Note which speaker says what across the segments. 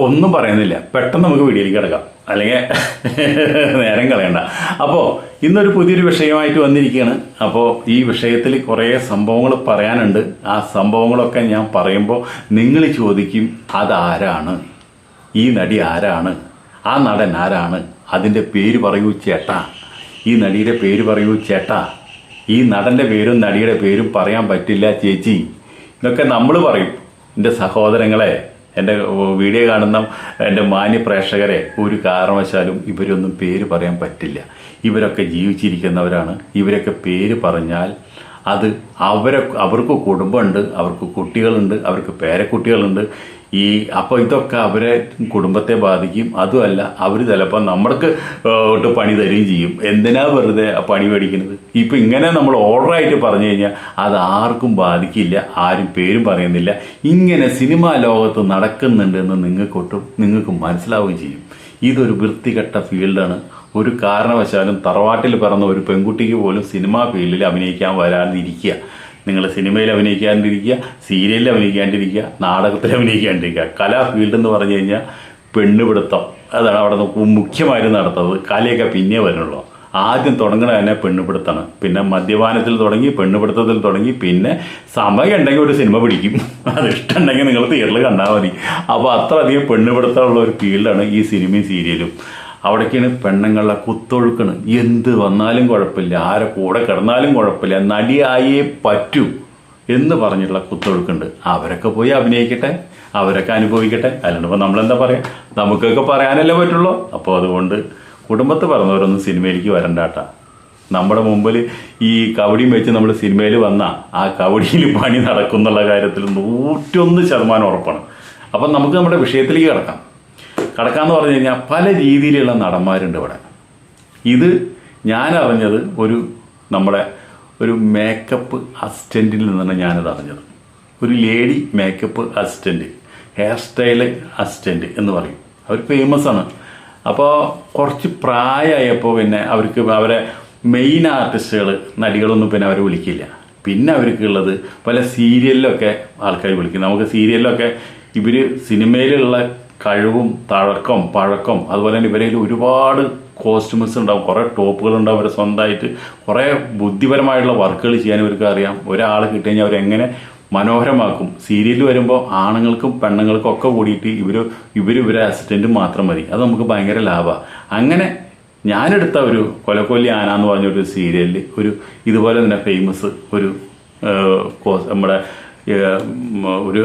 Speaker 1: ഒന്നും പറയുന്നില്ല, പെട്ടെന്ന് നമുക്ക് വീഡിയോയിലേക്ക് കിടക്കാം, അല്ലെങ്കിൽ നേരം കളയണ്ട. അപ്പോൾ ഇന്നൊരു പുതിയൊരു വിഷയമായിട്ട് വന്നിരിക്കുകയാണ്. അപ്പോൾ ഈ വിഷയത്തിൽ കുറേ സംഭവങ്ങൾ പറയാനുണ്ട്. ആ സംഭവങ്ങളൊക്കെ ഞാൻ പറയുമ്പോൾ നിങ്ങൾ ചോദിക്കും, അതാരാണ്, ഈ നടി ആരാണ്, ആ നടൻ ആരാണ്, അതിൻ്റെ പേര് പറയൂ ചേട്ടാ, ഈ നടിയുടെ പേര് പറയൂ ചേട്ടാ, ഈ നടൻ്റെ പേരും നടിയുടെ പേരും പറയാൻ പറ്റില്ല ചേച്ചി, ഇതൊക്കെ നമ്മൾ പറയും. എൻ്റെ സഹോദരങ്ങളെ, എൻ്റെ വീഡിയോ കാണുന്ന എൻ്റെ മാന്യ പ്രേക്ഷകരെ, ഒരു കാരണവശാലും ഇവരൊന്നും പേര് പറയാൻ പറ്റില്ല. ഇവരൊക്കെ ജീവിച്ചിരിക്കുന്നവരാണ്. ഇവരൊക്കെ പേര് പറഞ്ഞാൽ അത് അവർക്ക് കുടുംബമുണ്ട്, അവർക്ക് കുട്ടികളുണ്ട്, അവർക്ക് പേരക്കുട്ടികളുണ്ട്. അപ്പോൾ ഇതൊക്കെ അവരെ കുടുംബത്തെ ബാധിക്കും. അതുമല്ല, അവർ ചിലപ്പോൾ നമ്മൾക്ക് പണി തരികയും ചെയ്യും. എന്തിനാ വെറുതെ പണി മേടിക്കുന്നത്? ഇപ്പം ഇങ്ങനെ നമ്മൾ ഓർഡറായിട്ട് പറഞ്ഞു കഴിഞ്ഞാൽ അത് ആർക്കും ബാധിക്കില്ല, ആരും പേരും പറയുന്നില്ല. ഇങ്ങനെ സിനിമാ ലോകത്ത് നടക്കുന്നുണ്ടെന്ന് നിങ്ങൾക്ക് മനസ്സിലാവുകയും ചെയ്യും. ഇതൊരു വൃത്തികെട്ട ഫീൽഡാണ്. ഒരു കാരണവശാലും തറവാട്ടിൽ പിറന്ന ഒരു പെൺകുട്ടിക്ക് പോലും സിനിമാ ഫീൽഡിൽ അഭിനയിക്കാൻ വരാതിരിക്കുക. നിങ്ങൾ സിനിമയിൽ അഭിനയിക്കാണ്ടിരിക്കുക, സീരിയലിൽ അഭിനയിക്കാണ്ടിരിക്കുക, നാടകത്തിൽ അഭിനയിക്കാണ്ടിരിക്കുക. കലാ ഫീൽഡ് എന്ന് പറഞ്ഞു കഴിഞ്ഞാൽ പെണ്ണുപിടുത്തം, അതാണ് അവിടെ മുഖ്യമായിട്ട് നടത്തുന്നത്. കലയൊക്കെ പിന്നെ വരുന്നുള്ളൂ. ആദ്യം തുടങ്ങുന്നത് തന്നെ പെണ്ണുപിടുത്തമാണ്. പിന്നെ മദ്യപാനത്തിൽ തുടങ്ങി, പെണ്ണുപിടുത്തത്തിൽ തുടങ്ങി, പിന്നെ സമയം ഉണ്ടെങ്കിൽ ഒരു സിനിമ പിടിക്കും. അത് ഇഷ്ടമുണ്ടെങ്കിൽ നിങ്ങൾ തിയേറ്ററിൽ കണ്ടാൽ മതി. അപ്പോൾ അത്രയധികം പെണ്ണുപിടുത്തമുള്ള ഒരു ഫീൽഡാണ് ഈ സിനിമയും സീരിയലും. അവിടേക്കാണ് പെണ്ണുങ്ങളെ കുത്തൊഴുക്കണ്. എന്ത് വന്നാലും കുഴപ്പമില്ല, ആരെ കൂടെ കിടന്നാലും കുഴപ്പമില്ല, നടിയായേ പറ്റൂ എന്ന് പറഞ്ഞിട്ടുള്ള കുത്തൊഴുക്കുണ്ട്. അവരൊക്കെ പോയി അഭിനയിക്കട്ടെ, അവരൊക്കെ അനുഭവിക്കട്ടെ. അല്ലാണ്ട് ഇപ്പോൾ നമ്മളെന്താ പറയുക, നമുക്കൊക്കെ പറയാനല്ലേ പറ്റുള്ളൂ. അപ്പോൾ അതുകൊണ്ട് കുടുംബത്ത് പറഞ്ഞവരൊന്നും സിനിമയിലേക്ക് വരണ്ടാട്ടാ. നമ്മുടെ മുമ്പിൽ ഈ കബഡിയും വെച്ച് നമ്മൾ സിനിമയിൽ വന്നാൽ ആ കബഡിയിൽ പണി നടക്കും എന്നുള്ള കാര്യത്തിൽ 101% ഉറപ്പാണ്. അപ്പം നമുക്ക് നമ്മുടെ വിഷയത്തിലേക്ക് കടക്കാമെന്ന് പറഞ്ഞു കഴിഞ്ഞാൽ പല രീതിയിലുള്ള നടന്മാരുണ്ട് ഇവിടെ. ഇത് ഞാൻ അറിഞ്ഞത് നമ്മുടെ ഒരു മേക്കപ്പ് അസിസ്റ്റൻറ്റിൽ നിന്നാണ് ഞാനത് അറിഞ്ഞത്. ഒരു lady makeup assistant, hair style assistant എന്ന് പറയും. അവർ ഫേമസ് ആണ്. അപ്പോൾ കുറച്ച് പ്രായമായപ്പോൾ പിന്നെ അവരെ മെയിൻ ആർട്ടിസ്റ്റുകൾ, നടികളൊന്നും പിന്നെ അവരെ വിളിക്കില്ല. പിന്നെ അവർക്കുള്ളത് പല സീരിയലിലൊക്കെ ആൾക്കാർ വിളിക്കും. നമുക്ക് സീരിയലിലൊക്കെ ഇവർ സിനിമയിലുള്ള കഴിവും പഴക്കം അതുപോലെ തന്നെ ഇവരിൽ ഒരുപാട് കോസ്റ്റ്യൂംസ് ഉണ്ടാവും, കുറേ ടോപ്പുകളുണ്ടാവും, അവരെ സ്വന്തമായിട്ട് കുറേ ബുദ്ധിപരമായിട്ടുള്ള വർക്കുകൾ ചെയ്യാൻ ഇവർക്ക് അറിയാം. ഒരാൾ കിട്ടിക്കഴിഞ്ഞാൽ അവരെങ്ങനെ മനോഹരമാക്കും. സീരിയൽ വരുമ്പോൾ ആണുങ്ങൾക്കും പെണ്ണുങ്ങൾക്കും ഒക്കെ കൂടിയിട്ട് ഇവരെ അസിസ്റ്റൻറ്റ് മാത്രം മതി. അത് നമുക്ക് ഭയങ്കര ലാഭമാണ്. അങ്ങനെ ഞാനെടുത്ത ഒരു കൊലക്കൊല്ലി ആന എന്ന് പറഞ്ഞൊരു സീരിയലിൽ ഇതുപോലെ തന്നെ ഫേമസ് നമ്മുടെ ഒരു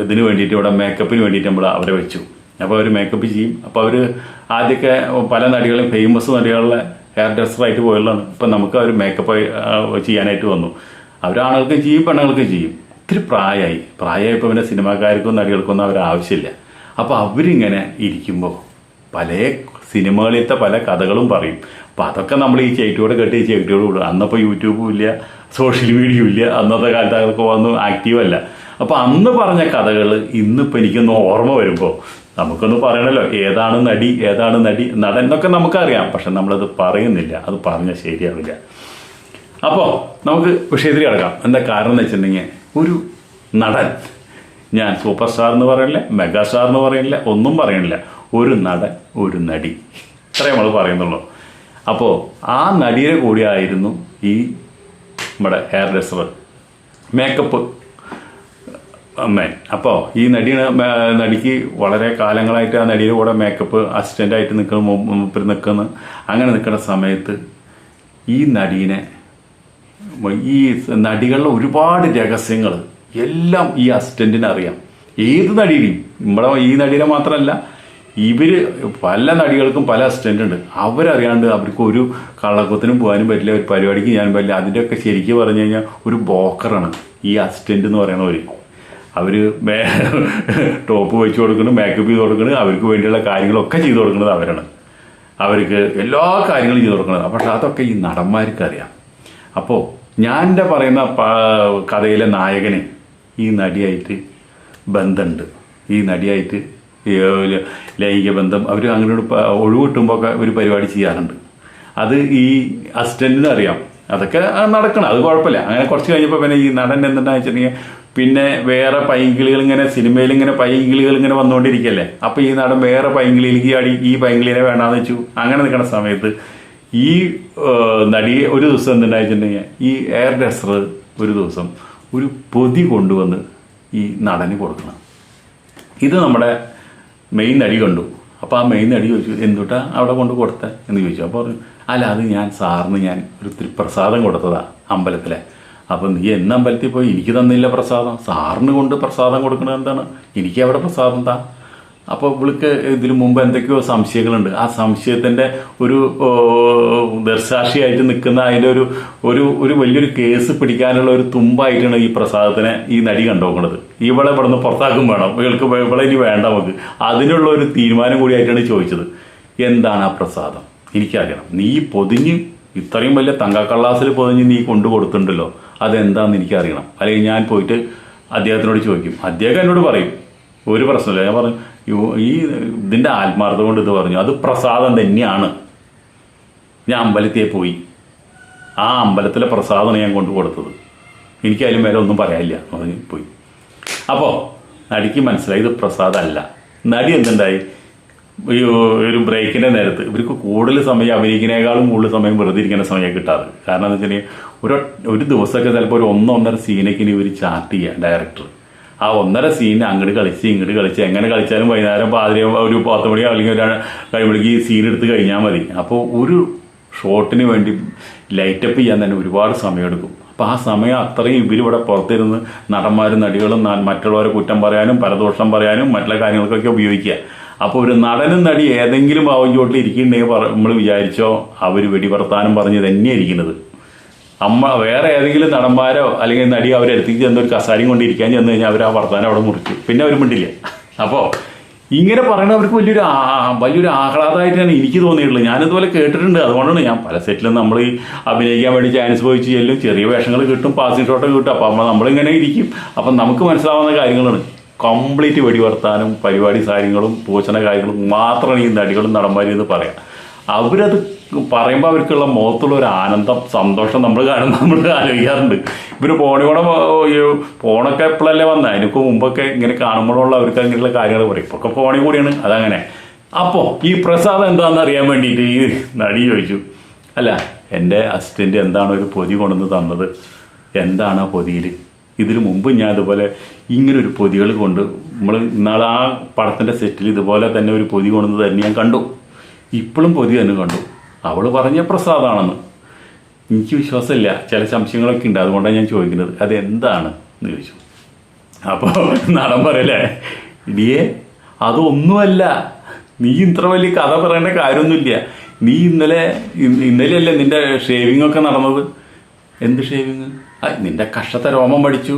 Speaker 1: ഇതിന് വേണ്ടിയിട്ട്, ഇവിടെ മേക്കപ്പിന് വേണ്ടിയിട്ട് നമ്മൾ അവരെ വെച്ചു. അപ്പോൾ അവർ മേക്കപ്പ് ചെയ്യും. അപ്പോൾ അവർ ആദ്യമൊക്കെ പല നടികളും ഫേമസ് നടികളുടെ ഹെയർ ഡ്രസ്സറായിട്ട് പോയുള്ളതാണ്. ഇപ്പം നമുക്ക് അവർ മേക്കപ്പ് ചെയ്യാനായിട്ട് വന്നു. അവരാണുങ്ങൾക്കും ചെയ്യും, പെണ്ണുങ്ങൾക്കും ചെയ്യും. ഒത്തിരി പ്രായമായപ്പോൾ പിന്നെ സിനിമാക്കാർക്കും നടികൾക്കൊന്നും അവർ ആവശ്യമില്ല. അപ്പോൾ അവരിങ്ങനെ ഇരിക്കുമ്പോൾ പല സിനിമകളിലത്തെ പല കഥകളും പറയും. അപ്പോൾ അതൊക്കെ നമ്മൾ ഈ ചേട്ടിയോടെ കേട്ട് ഈ ചേട്ടിയോട് വിടും. അന്നപ്പോൾ യൂട്യൂബും ഇല്ല, സോഷ്യൽ മീഡിയയും ഇല്ല. അന്നത്തെ കാലത്ത് അതൊക്കെ വന്ന് ആക്റ്റീവല്ല. അപ്പോൾ അന്ന് പറഞ്ഞ കഥകൾ ഇന്നിപ്പോൾ എനിക്കൊന്ന് ഓർമ്മ വരുമ്പോൾ നമുക്കൊന്ന് പറയണല്ലോ, ഏതാണ് നടൻ എന്നൊക്കെ നമുക്കറിയാം. പക്ഷെ നമ്മളത് പറയുന്നില്ല, അത് പറഞ്ഞാൽ ശരിയാവില്ല. അപ്പോൾ നമുക്ക് വിഷയത്തിൽ കിടക്കാം. എന്താ കാരണം എന്ന് വെച്ചിട്ടുണ്ടെങ്കിൽ, ഒരു നടൻ, ഞാൻ സൂപ്പർ സ്റ്റാർ എന്ന് പറയണില്ല, മെഗാ സ്റ്റാർ എന്ന് പറയണില്ല, ഒന്നും പറയണില്ല, ഒരു നടൻ, ഒരു നടി, ഇത്രേ നമ്മൾ പറയുന്നുള്ളൂ. അപ്പോൾ ആ നടിയുടെ കൂടിയായിരുന്നു ഈ നമ്മുടെ ഹെയർ ഡ്രസ്സർ, മേക്കപ്പ് അമ്മേ. അപ്പോൾ ഈ നടിക്ക് വളരെ കാലങ്ങളായിട്ട് ആ നടിയുടെ കൂടെ മേക്കപ്പ് അസിസ്റ്റൻ്റായിട്ട് നിൽക്കുന്നു. അങ്ങനെ നിൽക്കുന്ന സമയത്ത് ഈ നടീനെ, ഈ നടികളുടെ ഒരുപാട് രഹസ്യങ്ങൾ എല്ലാം ഈ അസിസ്റ്റൻറ്റിന് അറിയാം. ഏത് നടിയുടെയും, നമ്മുടെ ഈ നടിയുടെ മാത്രമല്ല, പല നടികൾക്കും പല അസിസ്റ്റൻ്റ് ഉണ്ട്. അവരറിയാണ്ട് അവർക്ക് ഒരു കള്ളക്കത്തിനും പോകാനും പറ്റില്ല, ഒരു പരിപാടിക്ക് ചെയ്യാനും പറ്റില്ല. അതിൻ്റെയൊക്കെ ശരിക്കും പറഞ്ഞു കഴിഞ്ഞാൽ ഒരു ബോക്കറാണ് ഈ അസിസ്റ്റൻ്റ് എന്ന് പറയുന്നവർ. അവർ ടോപ്പ് വെച്ച് കൊടുക്കണം, മേക്കപ്പ് ചെയ്ത് കൊടുക്കണം, അവർക്ക് വേണ്ടിയുള്ള കാര്യങ്ങളൊക്കെ ചെയ്ത് കൊടുക്കുന്നത് അവരാണ്. അവർക്ക് എല്ലാ കാര്യങ്ങളും ചെയ്ത് കൊടുക്കുന്നത്. പക്ഷെ അതൊക്കെ ഈ നടന്മാർക്ക് അറിയാം. അപ്പോൾ ഞാൻ പറയുന്ന കഥയിലെ നായകന് ഈ നടിയായിട്ട് ബന്ധമുണ്ട്. ഈ നടിയായിട്ട് ലൈംഗിക ബന്ധം അവർ അങ്ങോട്ട് ഒഴിവ് കിട്ടുമ്പോൾ ഒക്കെ ഒരു പരിപാടി ചെയ്യാറുണ്ട്. അത് ഈ അസിസ്റ്റൻറ്റിന് അറിയാം. അതൊക്കെ നടക്കണം, അത് കുഴപ്പമില്ല. അങ്ങനെ കുറച്ച് കഴിഞ്ഞപ്പോൾ പിന്നെ ഈ നടൻ എന്താണെന്ന് വെച്ചിട്ടുണ്ടെങ്കിൽ പിന്നെ വേറെ പൈങ്കിളികൾ ഇങ്ങനെ സിനിമയിൽ ഇങ്ങനെ പൈങ്കിളികൾ ഇങ്ങനെ വന്നുകൊണ്ടിരിക്കല്ലേ. അപ്പൊ ഈ നടൻ വേറെ പൈങ്കിളിയിലേക്ക് ആടി ഈ പൈങ്കിളിനെ വേണ്ടാന്ന് വെച്ചു. അങ്ങനെ നിൽക്കുന്ന സമയത്ത് ഈ നടി ഒരു ദിവസം എന്തുണ്ടായിട്ടുണ്ടെങ്കിൽ ഈ എയർ ഡ്രസ്സർ ഒരു ദിവസം ഒരു പൊതി കൊണ്ടുവന്ന് ഈ നടന് കൊടുക്കണം. ഇത് നമ്മുടെ മെയിൻ നടി കണ്ടു. അപ്പോൾ ആ മെയിൻ നടി ചോദിച്ചു, എന്തുട്ടാ അവിടെ കൊണ്ട് കൊടുത്തേ എന്ന് ചോദിച്ചു. അപ്പോൾ പറഞ്ഞു, അല്ല അത് ഞാൻ സാറിന് ഞാൻ ഒരു പ്രസാദം കൊടുത്തതാ അമ്പലത്തിലെ. അപ്പം നീ എന്ന അമ്പലത്തിൽ പോയി എനിക്ക് തന്നില്ല പ്രസാദം, സാറിന് കൊണ്ട് പ്രസാദം കൊടുക്കണത് എന്താണ്, എനിക്ക് അവിടെ പ്രസാദം താ. അപ്പോൾ ഇവൾക്ക് ഇതിനു മുമ്പ് എന്തൊക്കെയോ സംശയങ്ങളുണ്ട്. ആ സംശയത്തിൻ്റെ ഒരു ദർശാക്ഷിയായിട്ട് നിൽക്കുന്ന അതിൻ്റെ ഒരു വലിയൊരു കേസ് പിടിക്കാനുള്ള ഒരു തുമ്പായിട്ടാണ് ഈ പ്രസാദത്തിനെ ഈ നടി കണ്ടുനോക്കുന്നത്. ഇവളെ ഇവിടുന്ന് പുറത്താക്കും വേണം, ഇവളെ ഇനി വേണ്ട നമുക്ക്. അതിനുള്ള ഒരു തീരുമാനം കൂടിയായിട്ടാണ് ചോദിച്ചത്. എന്താണ് ആ പ്രസാദം എനിക്കറിയണം. നീ പൊതിഞ്ഞ് ഇത്രയും വലിയ തങ്കക്കള്ളാസിൽ പൊതിഞ്ഞ് നീ കൊണ്ടു കൊടുത്തിട്ടുണ്ടല്ലോ, അതെന്താണെന്ന് എനിക്കറിയണം. അല്ലെങ്കിൽ ഞാൻ പോയിട്ട് അദ്ദേഹത്തിനോട് ചോദിക്കും. അദ്ദേഹം എന്നോട് പറയും ഒരു പ്രശ്നമില്ല. ഞാൻ പറഞ്ഞു ഈ ഇതിൻ്റെ ആത്മാർത്ഥം കൊണ്ട് ഇത് പറഞ്ഞു, അത് പ്രസാദം തന്നെയാണ്. ഞാൻ അമ്പലത്തിൽ പോയി, ആ അമ്പലത്തിലെ പ്രസാദമാണ് ഞാൻ കൊണ്ടു കൊടുത്തത്, എനിക്കതിലും മേലെ ഒന്നും പറയാനില്ല എന്ന് പറഞ്ഞ് പോയി. അപ്പോൾ നടിക്ക് മനസ്സിലായി ഇത് പ്രസാദമല്ല. നടി എന്തുണ്ടായി, ഒരു ബ്രേക്കിൻ്റെ നേരത്ത് ഇവർക്ക് കൂടുതൽ സമയം അഭിനയിക്കുന്നതിനേക്കാളും കൂടുതൽ സമയം വെറുതെ ഇരിക്കുന്ന സമയം കിട്ടാറ്. കാരണം എന്ന് വെച്ചിട്ടുണ്ടെങ്കിൽ ഒരു ദിവസമൊക്കെ ചിലപ്പോൾ ഒരു 1-1.5 സീനൊക്കെ ഇവർ ചാർട്ട് ചെയ്യുക ഡയറക്ടർ. ആ 1.5 സീന് അങ്ങോട്ട് കളിച്ച് എങ്ങനെ കളിച്ചാലും വൈകുന്നേരം പാതിരി ഒരു 10 മണി അല്ലെങ്കിൽ ഒരു കഴിയുമ്പോഴേക്ക് ഈ സീൻ എടുത്ത് കഴിഞ്ഞാൽ മതി. അപ്പോൾ ഒരു ഷോട്ടിന് വേണ്ടി ലൈറ്റപ്പ് ചെയ്യാൻ തന്നെ ഒരുപാട് സമയമെടുക്കും. അപ്പോൾ ആ സമയം അത്രയും ഇവരിവിടെ പുറത്തിരുന്ന് നടന്മാരും നടികളും മറ്റുള്ളവരെ കുറ്റം പറയാനും പരദോഷം പറയാനും മറ്റുള്ള കാര്യങ്ങൾക്കൊക്കെ ഉപയോഗിക്കുക. അപ്പോൾ ഒരു നടനും നടി ഏതെങ്കിലും ഭാവം ചോട്ടിൽ ഇരിക്കുന്നുണ്ടെങ്കിൽ നമ്മൾ വിചാരിച്ചോ അവർ വെടിവർത്താനം പറഞ്ഞ് തന്നെയാണ് ഇരിക്കുന്നത്. വേറെ ഏതെങ്കിലും നടന്മാരോ അല്ലെങ്കിൽ നടി അവരെടുത്തേക്ക് ചെന്ന് ഒരു കസാരയും കൊണ്ടിരിക്കാൻ ചെന്ന് കഴിഞ്ഞാൽ അവർ ആ വർത്താനം അവിടെ മുറിച്ചു, പിന്നെ അവർ മിണ്ടില്ല. അപ്പോൾ ഇങ്ങനെ പറയുന്നത് അവർക്ക് വലിയൊരു ആഹ്ലാദമായിട്ടാണ് എനിക്ക് തോന്നിയിട്ടുള്ളത്. ഞാനിതുപോലെ കേട്ടിട്ടുണ്ട്. അതുകൊണ്ടാണ് ഞാൻ പല സെറ്റിലും നമ്മൾ ഈ അഭിനയിക്കാൻ വേണ്ടി ചാൻസ് പോയി ചെല്ലും, ചെറിയ വേഷങ്ങൾ കിട്ടും, പാസിംഗ് ഷോട്ടൊക്കെ കിട്ടും. അപ്പോൾ നമ്മളിങ്ങനെ ഇരിക്കും. അപ്പം നമുക്ക് മനസ്സിലാവുന്ന കാര്യങ്ങളാണ്. കംപ്ലീറ്റ് വെടിവർത്താനും പരിപാടി കാര്യങ്ങളും പോച്ചന കാര്യങ്ങളും മാത്രമാണ് ഈ നടികളും നടന്മാരും എന്ന് പറയാം. അവരത് പറയുമ്പോൾ അവർക്കുള്ള മുഖത്തുള്ള ഒരു ആനന്ദം സന്തോഷം നമ്മൾ ആലോചിക്കാറുണ്ട്. ഇവർ ഫോണൊക്കെ എപ്പോഴല്ലേ വന്നത്, അതിനൊക്കെ മുമ്പൊക്കെ ഇങ്ങനെ കാണുമ്പോഴുള്ള അവർക്ക് അങ്ങനെയുള്ള കാര്യങ്ങൾ പറയും. ഇപ്പൊക്കെ ഫോണിൽ കൂടിയാണ് അതങ്ങനെ. അപ്പോൾ ഈ പ്രസാദം എന്താണെന്ന് അറിയാൻ വേണ്ടിയിട്ട് ഈ നടി ചോദിച്ചു, അല്ല എൻ്റെ അസിസ്റ്റൻ്റ് എന്താണ് ഒരു പൊതി കൊണ്ടുവന്ന് തന്നത്, എന്താണ് ആ പൊതിയിൽ? ഇതിനു മുമ്പ് ഞാൻ ഇതുപോലെ ഇങ്ങനൊരു പൊതികൾ കൊണ്ട് നമ്മൾ ഇന്നാളെ ആ പടത്തിൻ്റെ സെറ്റിൽ ഇതുപോലെ തന്നെ ഒരു പൊതി കൊണ്ടുവന്ന് തന്നെ ഞാൻ കണ്ടു, ഇപ്പോഴും പൊതി തന്നെ കണ്ടു. അവൾ പറഞ്ഞ പ്രസാദമാണെന്ന്. എനിക്ക് വിശ്വാസമില്ല, ചില സംശയങ്ങളൊക്കെ ഉണ്ട്, അതുകൊണ്ടാണ് ഞാൻ ചോദിക്കുന്നത് അതെന്താണ് എന്ന് ചോദിച്ചു. അപ്പോൾ നടൻ പറയല്ലേ, ഇടിയേ അതൊന്നുമല്ല, നീ ഇത്ര വലിയ കഥ പറയേണ്ട കാര്യമൊന്നുമില്ല. നീ ഇന്നലെയല്ലേ നിൻ്റെ ഷേവിംഗ് ഒക്കെ നടന്നത്. എന്ത് ഷേവിങ്? നിന്റെ കഷത്തെ രോമം പഠിച്ചു,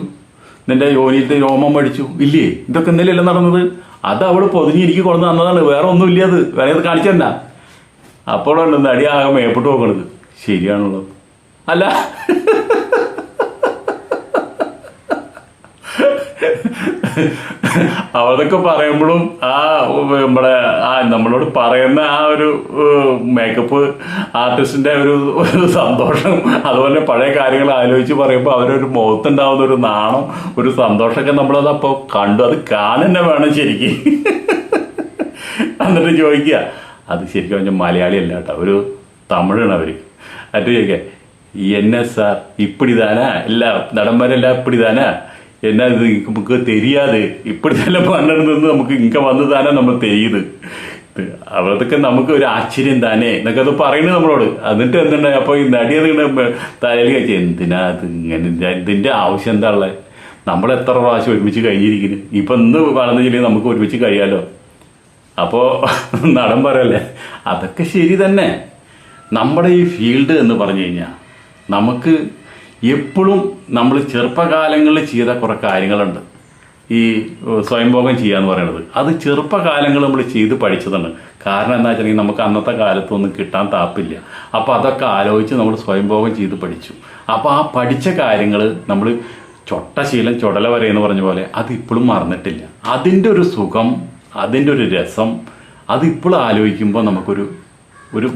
Speaker 1: നിന്റെ യോനിയിലത്തെ രോമം പഠിച്ചു ഇല്ലേ, ഇതൊക്കെ ഇന്നലെയല്ലേ നടന്നത്. അത് അവൾ പൊതിഞ്ഞ് എനിക്ക് കൊണ്ടു തന്നതാണ്, വേറെ ഒന്നുമില്ല. അത് വേറെ അത് കാണിച്ചണ്ട. അപ്പോഴാണ് നടി ആകെ മേപ്പിട്ട് നോക്കണത്. ശരിയാണുള്ളത്. അല്ല അവളൊക്കെ പറയുമ്പോഴും നമ്മളോട് പറയുന്ന ആ ഒരു മേക്കപ്പ് ആർട്ടിസ്റ്റിന്റെ ഒരു സന്തോഷം, അതുപോലെ പഴയ കാര്യങ്ങൾ ആലോചിച്ച് പറയുമ്പോൾ അവരൊരു മുഖത്തുണ്ടാവുന്ന ഒരു നാണം, ഒരു സന്തോഷമൊക്കെ നമ്മളത് അപ്പോൾ കണ്ടു. അത് കാണുന്നെ വേണം ശരിക്കും. എന്നിട്ട് ചോദിക്കുക, അത് ശരിക്കും പറഞ്ഞാൽ മലയാളി അല്ല കേട്ടോ, ഒരു തമിഴാണ് അവർ. എന്നിട്ട് ചോദിക്കുക, എന്നെ സാർ ഇപ്പിടിതാനാ എല്ലാ നടന്മാരെല്ലാം ഇപ്പിടിതാനാ, എന്നാ ഇത് നമുക്ക് தெரியாது, இப்படி തന്നെ പണ്ടെടുത്ത് നമുക്ക് ഇങ്ങ വന്ന് താനേ നമ്മൾ തെയ്യത്, അതൊക്കെ നമുക്ക് ഒരു ആശ്ചര്യം താനേ എന്നൊക്കെ അത് പറയുന്നത് നമ്മളോട്. എന്നിട്ട് എന്തുണ്ടായി, അപ്പോൾ ഈ നടി അതിങ്ങനെ തലയിൽ കഴിച്ചു, എന്തിനാ അത് ഇങ്ങനെ, ഇതിൻ്റെ ആവശ്യം എന്താ ഉള്ളത്, നമ്മൾ എത്ര പ്രാവശ്യം ഒരുമിച്ച് കഴിഞ്ഞിരിക്കുന്നു, ഇപ്പം ഇന്ന് വളർന്നില്ലെങ്കിൽ നമുക്ക് ഒരുമിച്ച് കഴിയാലോ. അപ്പോൾ നടൻ പറയല്ലേ, അതൊക്കെ ശരി തന്നെ. നമ്മുടെ ഈ ഫീൽഡ് എന്ന് പറഞ്ഞു കഴിഞ്ഞാൽ നമുക്ക് എപ്പോഴും നമ്മൾ ചെറുപ്പകാലങ്ങളിൽ ചെയ്ത കുറേ കാര്യങ്ങളുണ്ട്. ഈ സ്വയംഭോഗം ചെയ്യുക എന്ന് പറയുന്നത് അത് ചെറുപ്പകാലങ്ങൾ നമ്മൾ ചെയ്ത് പഠിച്ചതാണ്. കാരണം എന്താ വെച്ചിട്ടുണ്ടെങ്കിൽ നമുക്ക് അന്നത്തെ കാലത്തൊന്നും കിട്ടാൻ താപ്പില്ല. അപ്പോൾ അതൊക്കെ ആലോചിച്ച് നമ്മൾ സ്വയംഭോഗം ചെയ്ത് പഠിച്ചു. അപ്പോൾ ആ പഠിച്ച കാര്യങ്ങൾ നമ്മൾ ചൊട്ടശീലം ചുടല വരെ എന്ന് പറഞ്ഞ പോലെ അതിപ്പോഴും മറന്നിട്ടില്ല. അതിൻ്റെ ഒരു സുഖം, അതിൻ്റെ ഒരു രസം, അതിപ്പോഴും ആലോചിക്കുമ്പോൾ നമുക്കൊരു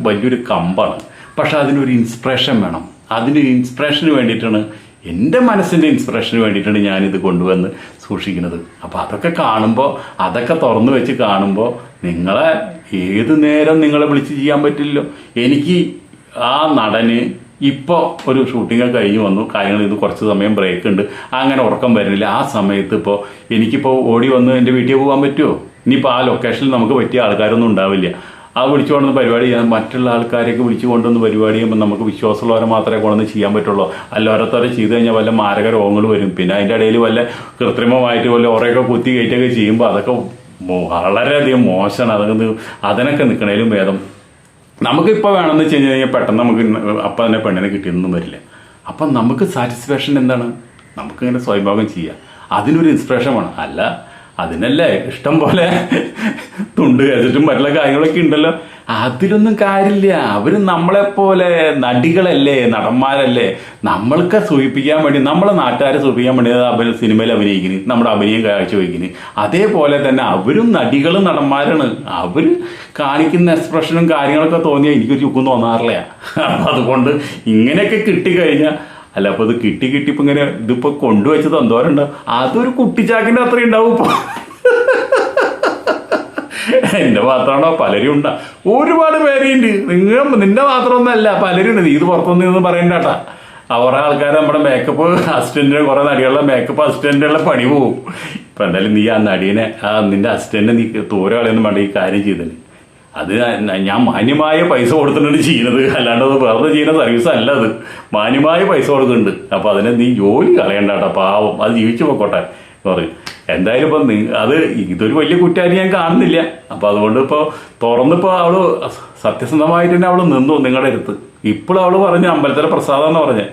Speaker 1: വലിയൊരു കമ്പാണ്. പക്ഷെ അതിനൊരു ഇൻസ്പിറേഷൻ വേണം. അതിന് ഇൻസ്പിറേഷന് വേണ്ടിയിട്ടാണ് എൻ്റെ മനസ്സിൻ്റെ ഇൻസ്പിറേഷന് വേണ്ടിയിട്ടാണ് ഞാനിത് കൊണ്ടുവന്ന് സൂക്ഷിക്കുന്നത്. അപ്പോൾ അതൊക്കെ കാണുമ്പോൾ, അതൊക്കെ തുറന്നു വെച്ച് കാണുമ്പോൾ നിങ്ങളെ ഏത് നേരം നിങ്ങളെ വിളിച്ച് ചെയ്യാൻ പറ്റില്ലല്ലോ. എനിക്ക് ആ നടന് ഇപ്പോൾ ഒരു ഷൂട്ടിംഗ് കഴിഞ്ഞ് വന്നു, കാര്യങ്ങൾ ഇത് കുറച്ച് സമയം ബ്രേക്ക് ഉണ്ട്, അങ്ങനെ ഉറക്കം വരുന്നില്ല. ആ സമയത്ത് ഇപ്പോൾ എനിക്കിപ്പോൾ ഓടി വന്ന് എൻ്റെ വീട്ടിൽ പോകാൻ പറ്റുമോ? ഇനിയിപ്പോൾ ആ ലൊക്കേഷനിൽ നമുക്ക് പറ്റിയ ആൾക്കാരൊന്നും ഉണ്ടാവില്ല. ആ വിളിച്ചു കൊണ്ടുവന്ന് പരിപാടി ചെയ്യാൻ മറ്റുള്ള ആൾക്കാരെയൊക്കെ വിളിച്ചു കൊണ്ടുവന്ന് പരിപാടി ചെയ്യുമ്പോൾ നമുക്ക് വിശ്വാസമുള്ളവരെ മാത്രമേ കൊണ്ടുവന്ന് ചെയ്യാൻ പറ്റുള്ളൂ. അല്ല ഓരോരുത്തരെ ചെയ്ത് കഴിഞ്ഞാൽ വല്ല മാരക രോഗങ്ങൾ വരും. പിന്നെ അതിൻ്റെ ഇടയിൽ വല്ല കൃത്രിമമായിട്ട് വല്ല ഉറയൊക്കെ കുത്തി കയറ്റൊക്കെ ചെയ്യുമ്പോൾ അതൊക്കെ വളരെയധികം മോശമാണ്. അതിനൊക്കെ നിൽക്കണേലും ഭേദം നമുക്കിപ്പോൾ വേണമെന്ന് വെച്ച് കഴിഞ്ഞാൽ പെട്ടെന്ന് നമുക്ക് അപ്പം തന്നെ പെണ്ണിനെ കിട്ടിയെന്നൊന്നും വരില്ല. അപ്പം നമുക്ക് സാറ്റിസ്ഫാക്ഷൻ എന്താണ്? നമുക്കിങ്ങനെ സ്വയംഭോഗം ചെയ്യാം. അതിനൊരു ഇൻസ്പിറേഷൻ വേണം. അല്ല അതിനല്ലേ ഇഷ്ടം പോലെ തുണ്ട് കഴിച്ചിട്ടും മറ്റുള്ള കാര്യങ്ങളൊക്കെ ഉണ്ടല്ലോ, അതിലൊന്നും കാര്യമില്ല. അവർ നമ്മളെപ്പോലെ നടികളല്ലേ, നടന്മാരല്ലേ. നമ്മൾക്ക് സൂചിപ്പിക്കാൻ വേണ്ടി, നമ്മളെ നാട്ടുകാരെ സൂചിപ്പിക്കാൻ വേണ്ടി സിനിമയിൽ അഭിനയിക്കുന്നു, നമ്മുടെ അഭിനയം കാഴ്ചവെക്കുന്നു. അതേപോലെ തന്നെ അവരും നടികളും നടന്മാരാണ്. അവർ കാണിക്കുന്ന എക്സ്പ്രഷനും കാര്യങ്ങളൊക്കെ തോന്നിയാൽ എനിക്കൊരു ചുക്കും തോന്നാറില്ല. അതുകൊണ്ട് ഇങ്ങനെയൊക്കെ കിട്ടിക്കഴിഞ്ഞാൽ, അല്ല അപ്പോൾ ഇത് കിട്ടിയപ്പോൾ ഇങ്ങനെ ഇതിപ്പോൾ കൊണ്ടുവച്ചത് എന്തോരുണ്ടാവും? അതൊരു കുട്ടിച്ചാക്കിൻ്റെ അത്രയും ഉണ്ടാവും. ഇപ്പോൾ എൻ്റെ മാത്രമാണോ? പലരും ഉണ്ടാ, ഒരുപാട് പേരുണ്ട്. നിന്റെ മാത്രമൊന്നുമല്ല, പലരും ഉണ്ട്. ഇത് പുറത്തൊന്നും പറയണ്ട കേട്ടാ. കുറേ ആൾക്കാർ നമ്മുടെ മേക്കപ്പ് അസിസ്റ്റന്റിന്, കുറേ നടികളുടെ മേക്കപ്പ് അസിസ്റ്റന്റുകളുടെ പണി പോവും. ഇപ്പം എന്തായാലും നീ ആ നടീനെ, നിന്റെ അസിസ്റ്റന്റിനെ നീ തോര കളയൊന്നും വേണ്ട ഈ കാര്യം ചെയ്തത്. അത് ഞാൻ മാന്യമായ പൈസ കൊടുത്തിട്ടാണ് ചെയ്യുന്നത്, അല്ലാണ്ട് അത് വെറുതെ ചെയ്യുന്ന സർവീസ് അല്ല. അത് മാന്യമായ പൈസ കൊടുക്കുന്നുണ്ട്. അപ്പോൾ അതിനെ നീ ജോലി കളയണ്ട കേട്ടോ, പാവം, അത് ജീവിച്ചു പോയിക്കോട്ടെ എന്ന് പറയും. എന്തായാലും ഇപ്പം അത് ഇതൊരു വലിയ കുറ്റമായിട്ട് ഞാൻ കാണുന്നില്ല. അപ്പോൾ അതുകൊണ്ട് ഇപ്പോൾ തുറന്നിപ്പോൾ അവള് സത്യസന്ധമായിട്ട് തന്നെ അവൾ നിന്നു നിങ്ങളുടെ അടുത്ത്. ഇപ്പോഴും അവൾ പറഞ്ഞു അമ്പലത്തിലെ പ്രസാദം എന്ന് പറഞ്ഞേ.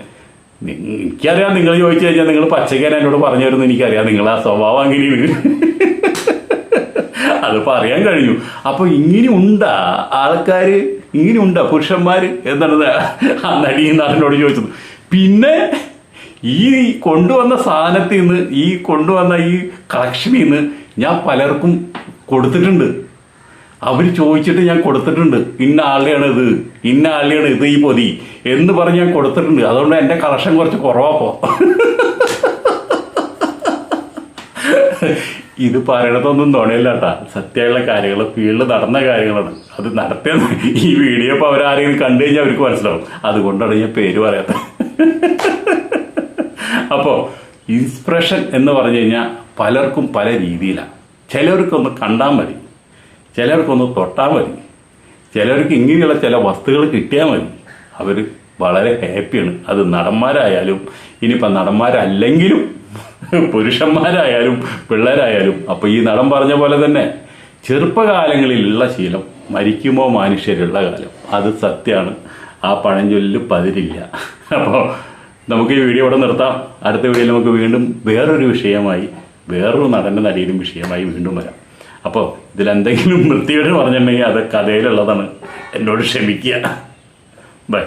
Speaker 1: എനിക്കറിയാം, നിങ്ങൾ ചോദിച്ചു കഴിഞ്ഞാൽ നിങ്ങൾ പച്ചക്കാൻ എന്നോട് പറഞ്ഞു തരുന്നു. എനിക്കറിയാം നിങ്ങൾ ആ സ്വഭാവം അങ്ങനെയാണ്, അതിപ്പോൾ അറിയാൻ കഴിഞ്ഞു. അപ്പോൾ ഇങ്ങനെ ഉണ്ടാ ആൾക്കാർ, ഇങ്ങനെ ഉണ്ടാ പുരുഷന്മാർ എന്താണ് ആ നടീന്നാളിനോട് ചോദിച്ചത്. പിന്നെ ഈ കൊണ്ടുവന്ന സാധനത്തിൽ നിന്ന്, ഈ കൊണ്ടുവന്ന ഈ കളക്ഷനിൽ നിന്ന് ഞാൻ പലർക്കും കൊടുത്തിട്ടുണ്ട്. അവർ ചോദിച്ചിട്ട് ഞാൻ കൊടുത്തിട്ടുണ്ട്. ഇന്ന ആളുടെയാണ് ഇത്, ഇന്ന ആളുടെയാണ് ഇത്, ഈ പൊതി എന്ന് പറഞ്ഞ് ഞാൻ കൊടുത്തിട്ടുണ്ട്. അതുകൊണ്ട് എൻ്റെ കളക്ഷൻ കുറച്ച് കുറവാപ്പോ. ഇത് പറയണതൊന്നും തുണയില്ല കേട്ടാ, സത്യമുള്ള കാര്യങ്ങൾ, ഫീൽഡ് നടന്ന കാര്യങ്ങളാണ്. അത് നടത്തിയ ഈ വീഡിയോ ഇപ്പോൾ അവരാരെങ്കിലും കണ്ടു കഴിഞ്ഞാൽ അവർക്ക് മനസ്സിലാവും. അതുകൊണ്ടാണ് ഞാൻ പേര് പറയാത്തത്. അപ്പോൾ ഇൻസ്പിറേഷൻ എന്ന് പറഞ്ഞു കഴിഞ്ഞാൽ പലർക്കും പല രീതിയിലാണ്. ചിലർക്കൊന്ന് കണ്ടാൽ മതി, ചിലർക്കൊന്ന് തൊട്ടാൽ മതി, ചിലർക്ക് ഇങ്ങനെയുള്ള ചില വസ്തുക്കൾ കിട്ടിയാൽ മതി, അവർ വളരെ ഹാപ്പിയാണ്. അത് നടന്മാരായാലും ഇനിയിപ്പോൾ നടന്മാരല്ലെങ്കിലും പുരുഷന്മാരായാലും പിള്ളേരായാലും. അപ്പോൾ ഈ നടൻ പറഞ്ഞ പോലെ തന്നെ ചെറുപ്പകാലങ്ങളിലുള്ള ശീലം മരിക്കുമോ മനുഷ്യരുള്ള കാലം, അത് സത്യമാണ്. ആ പഴഞ്ചൊല്ലിൽ പതിരില്ല. അപ്പോൾ നമുക്ക് ഈ വീഡിയോ ഇവിടെ നിർത്താം. അടുത്ത വീഡിയോയിൽ നമുക്ക് വീണ്ടും വേറൊരു വിഷയമായി, വേറൊരു നടൻ്റെ നടിയിലും വിഷയമായി വീണ്ടും വരാം. അപ്പോൾ ഇതിലെന്തെങ്കിലും വൃത്തിയോട് പറഞ്ഞിട്ടുണ്ടെങ്കിൽ അത് കഥയിലുള്ളതാണ്, എന്നോട് ക്ഷമിക്കുക. ബൈ.